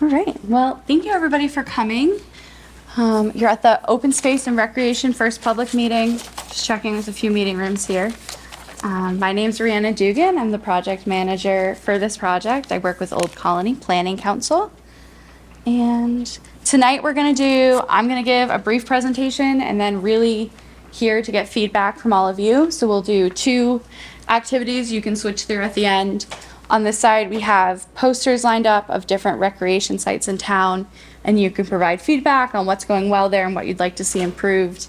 All right. Well, thank you everybody for coming. You're at the Open Space and Recreation First Public Meeting. Just checking with a few meeting rooms here. My name's Rhiannon Dugan. I'm the project manager for this project. I work with Old Colony Planning Council. And tonight I'm going to give a brief presentation and then really here to get feedback from all of you. So we'll do two activities you can switch through at the end. On this side, we have posters lined up of different recreation sites in town, and you can provide feedback on what's going well there and what you'd like to see improved.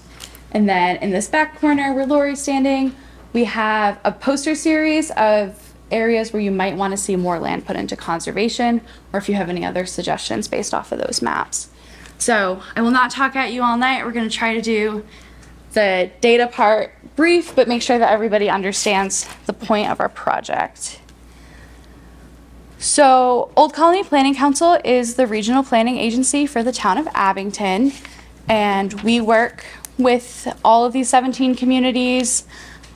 And then in this back corner where Lori's standing, we have a poster series of areas where you might want to see more land put into conservation, or if you have any other suggestions based off of those maps. So I will not talk at you all night. We're going to try to do the data part brief, but make sure that everybody understands the point of our project. So Old Colony Planning Council is the regional planning agency for the town of Abington, and we work with all of these 17 communities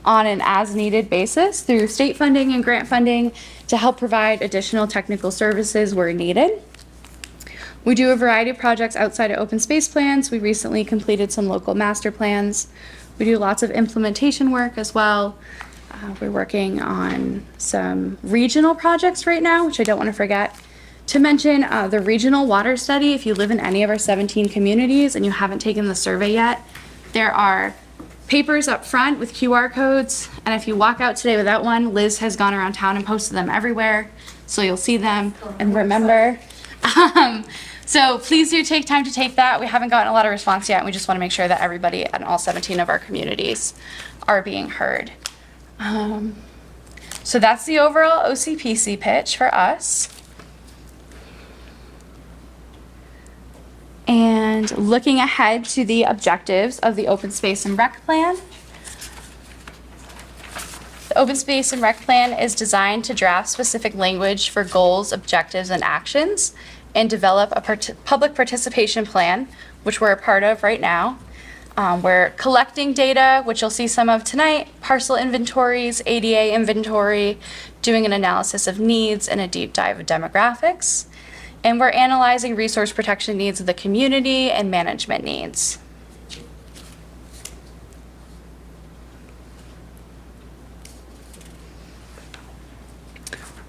on an as-needed basis through state funding and grant funding to help provide additional technical services where needed. We do a variety of projects outside of open space plans. We recently completed some local master plans. We do lots of implementation work as well. We're working on some regional projects right now, which I don't want to forget to mention. The regional water study, if you live in any of our 17 communities and you haven't taken the survey yet, there are papers up front with QR codes, and if you walk out today without one, Liz has gone around town and posted them everywhere, so you'll see them and remember. So please do take time to take that. We haven't gotten a lot of response yet, and we just want to make sure that everybody in all 17 of our communities are being heard. So that's the overall OCPC pitch for us. And looking ahead to the objectives of the Open Space and Rec Plan. The Open Space and Rec Plan is designed to draft specific language for goals, objectives, and actions, and develop a public participation plan, which we're a part of right now. We're collecting data, which you'll see some of tonight, parcel inventories, ADA inventory, doing an analysis of needs and a deep dive of demographics. And we're analyzing resource protection needs of the community and management needs.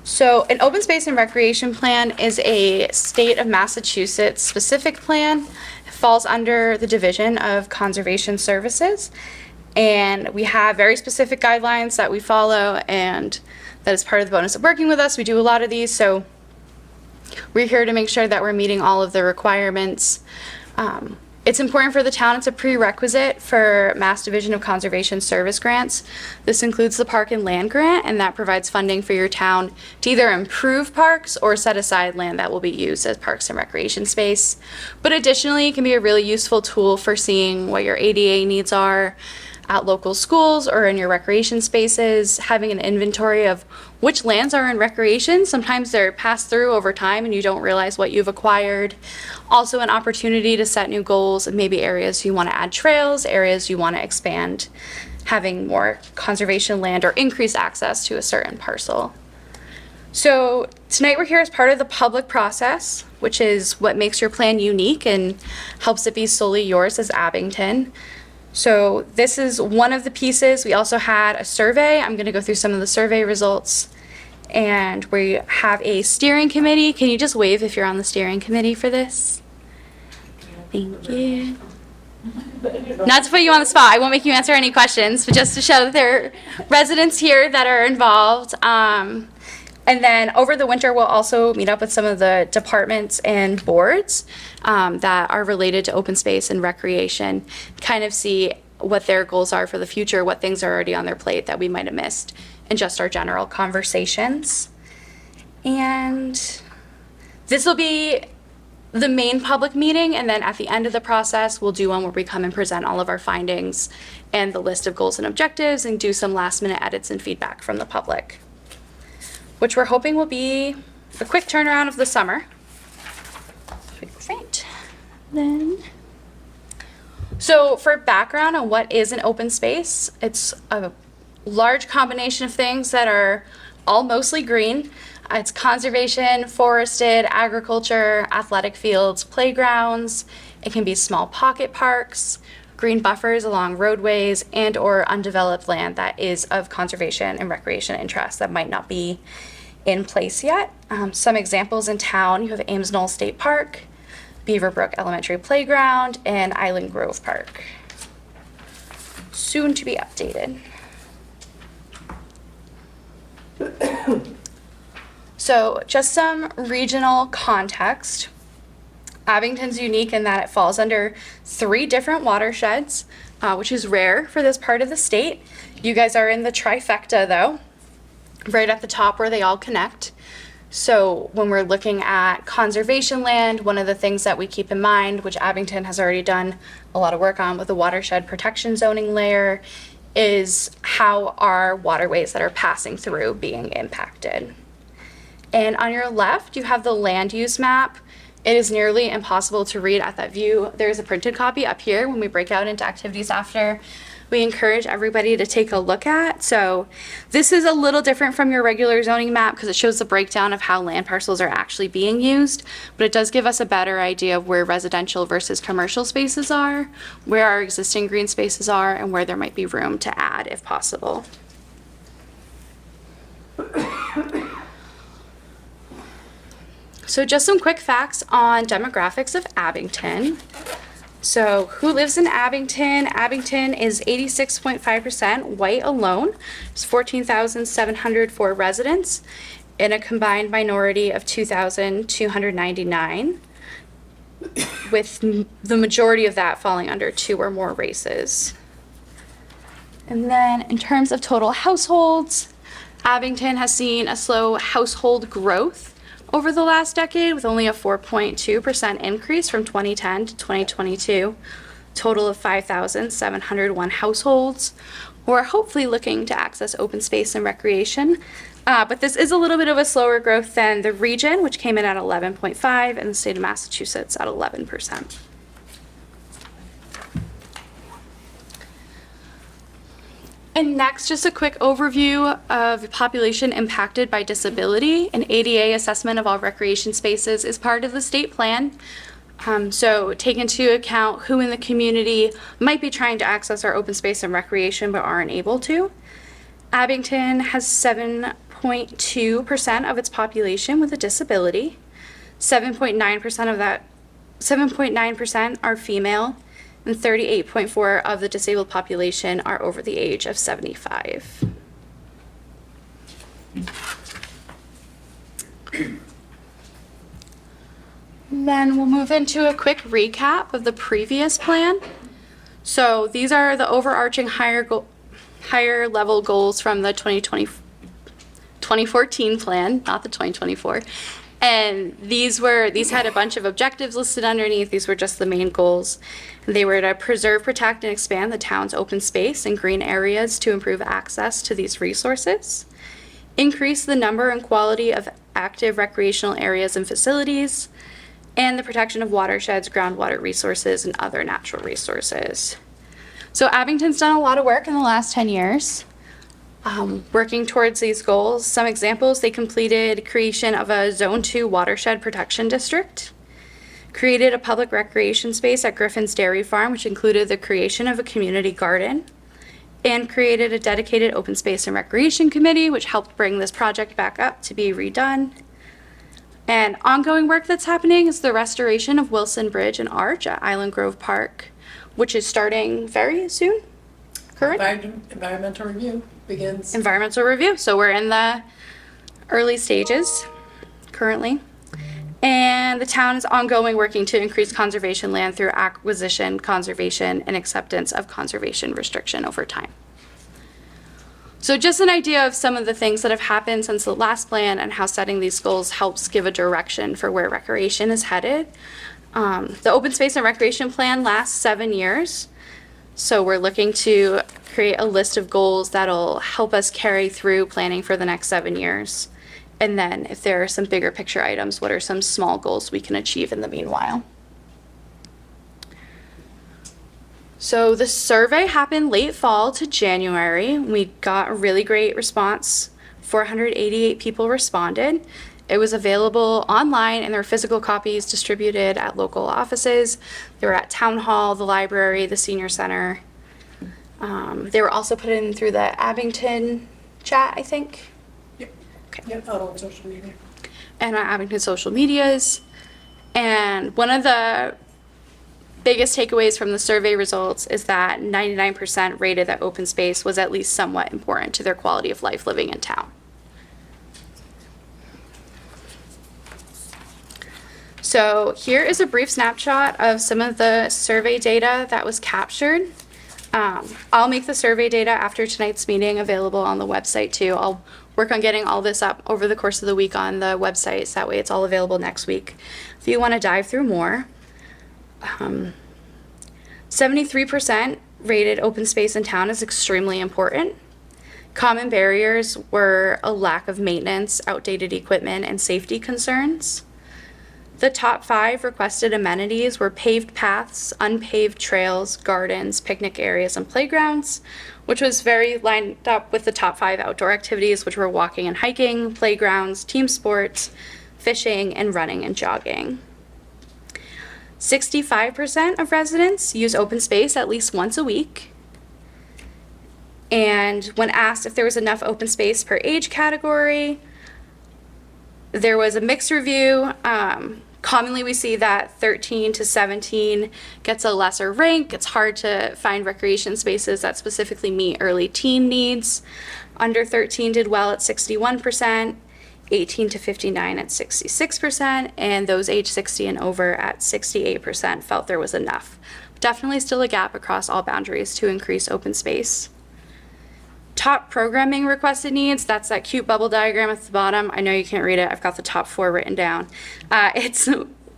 So an open space and recreation plan is a state of Massachusetts specific plan. It falls under the Division of Conservation Services. And we have very specific guidelines that we follow, and that is part of the bonus of working with us. We do a lot of these, so we're here to make sure that we're meeting all of the requirements. It's important for the town. It's a prerequisite for Mass Division of Conservation Service grants. This includes the Park and Land Grant, and that provides funding for your town to either improve parks or set aside land that will be used as parks and recreation space. But additionally, it can be a really useful tool for seeing what your ADA needs are at local schools or in your recreation spaces, having an inventory of which lands are in recreation. Sometimes they're passed through over time and you don't realize what you've acquired. Also an opportunity to set new goals and maybe areas you want to add trails, areas you want to expand, having more conservation land or increase access to a certain parcel. So tonight we're here as part of the public process, which is what makes your plan unique and helps it be solely yours as Abington. So this is one of the pieces. We also had a survey. I'm going to go through some of the survey results. And we have a steering committee. Can you just wave if you're on the steering committee for this? Thank you. Not to put you on the spot. I won't make you answer any questions, but just to show that there are residents here that are involved. And then over the winter, we'll also meet up with some of the departments and boards that are related to open space and recreation, kind of see what their goals are for the future, what things are already on their plate that we might have missed in just our general conversations. And this will be the main public meeting, and then at the end of the process, we'll do one where we come and present all of our findings and the list of goals and objectives and do some last minute edits and feedback from the public, which we're hoping will be a quick turnaround of the summer. Great. Then, so for background on what is an open space, it's a large combination of things that are all mostly green. It's conservation, forested, agriculture, athletic fields, playgrounds. It can be small pocket parks, green buffers along roadways, and or undeveloped land that is of conservation and recreation interest that might not be in place yet. Some examples in town, you have Ames Knoll State Park, Beaverbrook Elementary Playground, and Island Grove Park. Soon to be updated. So just some regional context. Abington's unique in that it falls under 3 different watersheds, which is rare for this part of the state. You guys are in the trifecta though, right at the top where they all connect. So when we're looking at conservation land, one of the things that we keep in mind, which Abington has already done a lot of work on with the watershed protection zoning layer, is how are waterways that are passing through being impacted. And on your left, you have the land use map. It is nearly impossible to read at that view. There's a printed copy up here when we break out into activities after. We encourage everybody to take a look at. So this is a little different from your regular zoning map because it shows the breakdown of how land parcels are actually being used, but it does give us a better idea of where residential versus commercial spaces are, where our existing green spaces are, and where there might be room to add if possible. So just some quick facts on demographics of Abington. So who lives in Abington? Abington is 86.5% white alone. It's 14,704 residents in a combined minority of 2,299, with the majority of that falling under 2 or more races. And then in terms of total households, Abington has seen a slow household growth over the last decade, with only a 4.2% increase from 2010 to 2022, total of 5,701 households who are hopefully looking to access open space and recreation. But this is a little bit of a slower growth than the region, which came in at 11.5%, and the state of Massachusetts at 11%. And next, just a quick overview of population impacted by disability. An ADA assessment of all recreation spaces is part of the state plan. So take into account who in the community might be trying to access our open space and recreation but aren't able to. Abington has 7.2% of its population with a disability. 7.9% of that, 7.9% are female, and 38.4% of the disabled population are over the age of 75. Then we'll move into a quick recap of the previous plan. So these are the overarching higher level goals from the 2014 plan, not the 2024. And these had a bunch of objectives listed underneath. These were just the main goals. They were to preserve, protect, and expand the town's open space and green areas to improve access to these resources, increase the number and quality of active recreational areas and facilities, and the protection of watersheds, groundwater resources, and other natural resources. So Abington's done a lot of work in the last 10 years. Working towards these goals. Some examples: they completed creation of a Zone 2 watershed protection district, created a public recreation space at Griffin's Dairy Farm, which included the creation of a community garden, and created a dedicated open space and recreation committee, which helped bring this project back up to be redone. And ongoing work that's happening is the restoration of Wilson Bridge and Arch at Island Grove Park, which is starting very soon. Correct? Environmental review begins. Environmental review. So we're in the early stages currently. And the town is ongoing working to increase conservation land through acquisition, conservation, and acceptance of conservation restriction over time. So just an idea of some of the things that have happened since the last plan and how setting these goals helps give a direction for where recreation is headed. The open space and recreation plan lasts 7 years. So we're looking to create a list of goals that'll help us carry through planning for the next 7 years. And then if there are some bigger picture items, what are some small goals we can achieve in the meanwhile? So the survey happened late fall to January. We got a really great response 488 people responded. It was available online, and there were physical copies distributed at local offices. They were at Town Hall, the library, the senior center. They were also put in through the Abington chat, I think. Yep. Okay. Yep, out on social media. And on Abington social medias. And one of the biggest takeaways from the survey results is that 99% rated that open space was at least somewhat important to their quality of life living in town. So here is a brief snapshot of some of the survey data that was captured. I'll make the survey data after tonight's meeting available on the website too. I'll work on getting all this up over the course of the week on the website, so that way it's all available next week. If you want to dive through more, 73% rated open space in town as extremely important. Common barriers were a lack of maintenance, outdated equipment, and safety concerns. The top 5 requested amenities were paved paths, unpaved trails, gardens, picnic areas, and playgrounds, which was very lined up with the top 5 outdoor activities, which were walking and hiking, playgrounds, team sports, fishing, and running and jogging. 65% of residents use open space at least once a week. And when asked if there was enough open space per age category, there was a mixed review. Commonly, we see that 13 to 17 gets a lesser rank. It's hard to find recreation spaces that specifically meet early teen needs. Under 13 did well at 61%, 18 to 59 at 66%, and those age 60 and over at 68% felt there was enough. Definitely still a gap across all boundaries to increase open space. Top programming requested needs, that's that cute bubble diagram at the bottom. I know you can't read it, I've got the top 4 written down. It's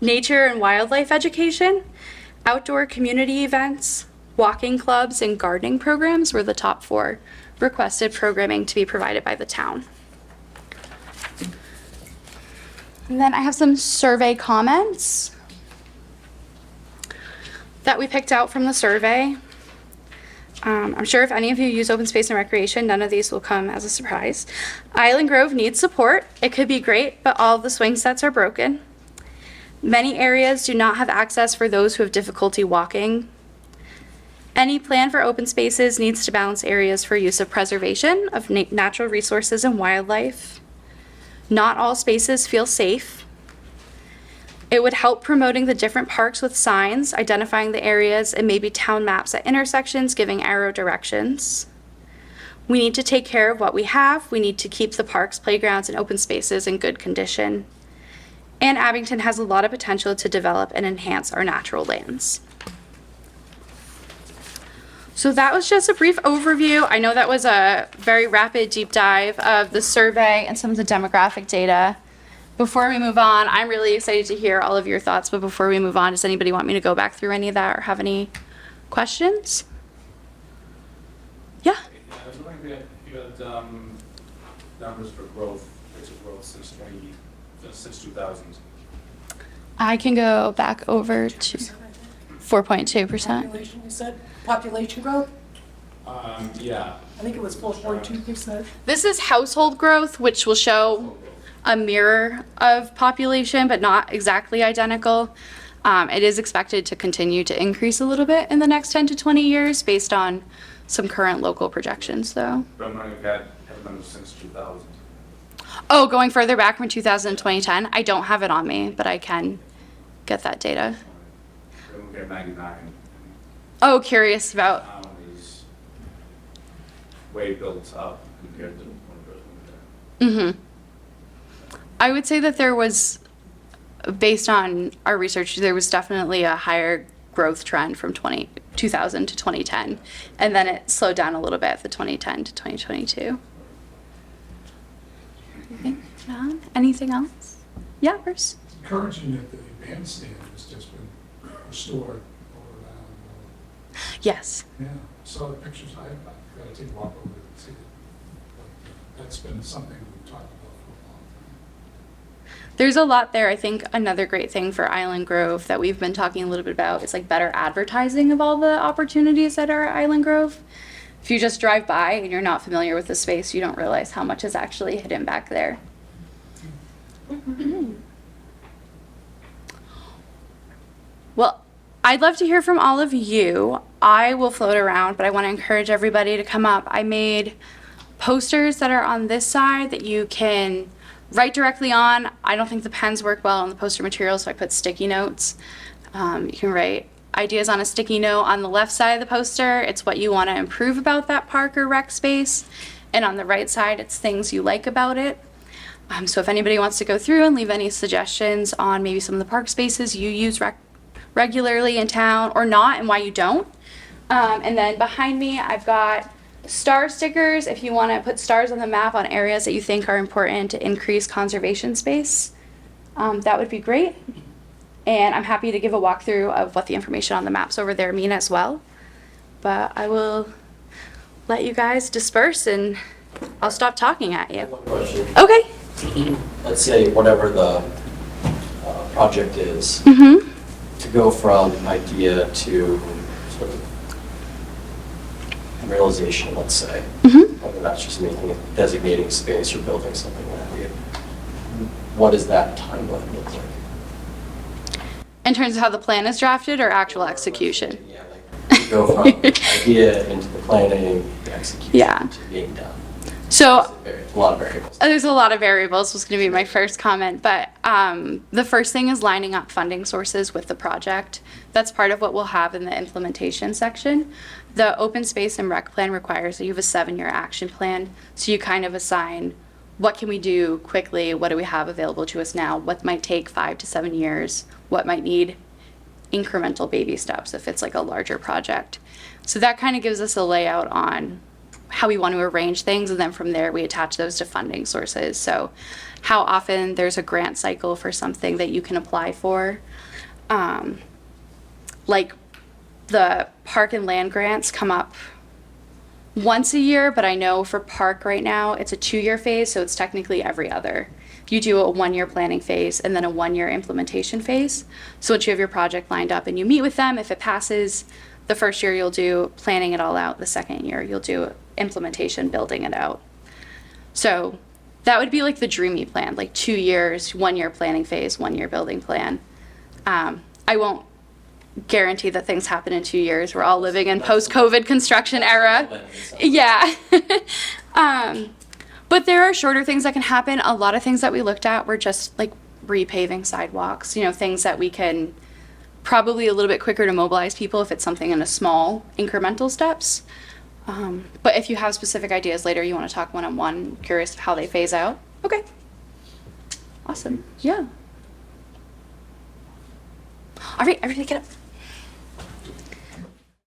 nature and wildlife education, outdoor community events, walking clubs, and gardening programs were the top 4 requested programming to be provided by the town. And then I have some survey comments that we picked out from the survey. I'm sure if any of you use open space and recreation, none of these will come as a surprise. Island Grove needs support. It could be great, but all of the swing sets are broken. Many areas do not have access for those who have difficulty walking. Any plan for open spaces needs to balance areas for use of preservation of natural resources and wildlife. Not all spaces feel safe. It would help promoting the different parks with signs, identifying the areas, and maybe town maps at intersections giving arrow directions. We need to take care of what we have. We need to keep the parks, playgrounds, and open spaces in good condition. And Abington has a lot of potential to develop and enhance our natural lands. So that was just a brief overview. I know that was a very rapid deep dive of the survey and some of the demographic data. Before we move on, I'm really excited to hear all of your thoughts, but before we move on, does anybody want me to go back through any of that or have any questions? Yeah? I was wondering if you had numbers for growth, rates of growth since 2000. I can go back over to 4.2%. Population, you said? Population growth? Yeah. I think it was 4.2%. This is household growth, which will show a mirror of population, but not exactly identical. It is expected to continue to increase a little bit in the next 10 to 20 years based on some current local projections, though. But I'm wondering if you had numbers since 2000. Oh, going further back from 2000 to 2010, I don't have it on me, but I can get that data. We're looking at 99. Oh, curious about. Town is way built up compared to when it first went there. Mm-hmm. I would say that there was, based on our research, there was definitely a higher growth trend from 2000 to 2010, and then it slowed down a little bit, the 2010 to 2022. Anything else? Yeah, Bruce? Encouraging that the bandstand has just been restored over around. Yes. Yeah, saw the pictures. I've got to take a walk over there and see it. But that's been something we've talked about for a long time. There's a lot there. I think another great thing for Island Grove that we've been talking a little bit about is like better advertising of all the opportunities that are at Island Grove. If you just drive by and you're not familiar with the space, you don't realize how much is actually hidden back there. Well, I'd love to hear from all of you. I will float around, but I want to encourage everybody to come up. I made posters that are on this side that you can write directly on. I don't think the pens work well on the poster material, so I put sticky notes. You can write ideas on a sticky note on the left side of the poster. It's what you want to improve about that park or rec space. And on the right side, it's things you like about it. So if anybody wants to go through and leave any suggestions on maybe some of the park spaces you use regularly in town or not, and why you don't. And then behind me, I've got star stickers if you want to put stars on the map on areas that you think are important to increase conservation space. That would be great. And I'm happy to give a walkthrough of what the information on the maps over there mean as well. But I will let you guys disperse and I'll stop talking at you. One question. Okay. Let's say whatever the project is, Mm-hmm. to go from idea to sort of realization, let's say, Mm-hmm. whether that's just making it, designating space or building something like that, what does that timeline look like? In terms of how the plan is drafted or actual execution? Yeah, like to go from idea into the planning, the execution Yeah. to being done. So It's a lot of variables. there's a lot of variables was going to be my first comment, but the first thing is lining up funding sources with the project. That's part of what we'll have in the implementation section. The open space and rec plan requires that you have a 7-year action plan. So you kind of assign what can we do quickly, what do we have available to us now, what might take 5 to 7 years, what might need incremental baby steps if it's like a larger project. So that kind of gives us a layout on how we want to arrange things, and then from there we attach those to funding sources. So how often there's a grant cycle for something that you can apply for. Like the park and land grants come up once a year, but I know for park right now it's a 2-year phase, so it's technically every other. You do a 1-year planning phase and then a 1-year implementation phase. So once you have your project lined up and you meet with them, if it passes, the first year you'll do planning it all out. The second year you'll do implementation, building it out. So that would be like the dreamy plan, like 2 years, 1-year planning phase, 1-year building plan. I won't guarantee that things happen in 2 years. We're all living in post-COVID construction era. Yeah. But there are shorter things that can happen. A lot of things that we looked at were just like repaving sidewalks, things that we can probably a little bit quicker to mobilize people if it's something in a small incremental steps. But if you have specific ideas later, you want to talk one-on-one, curious how they phase out. Okay. Awesome. Yeah. All right, everybody get up.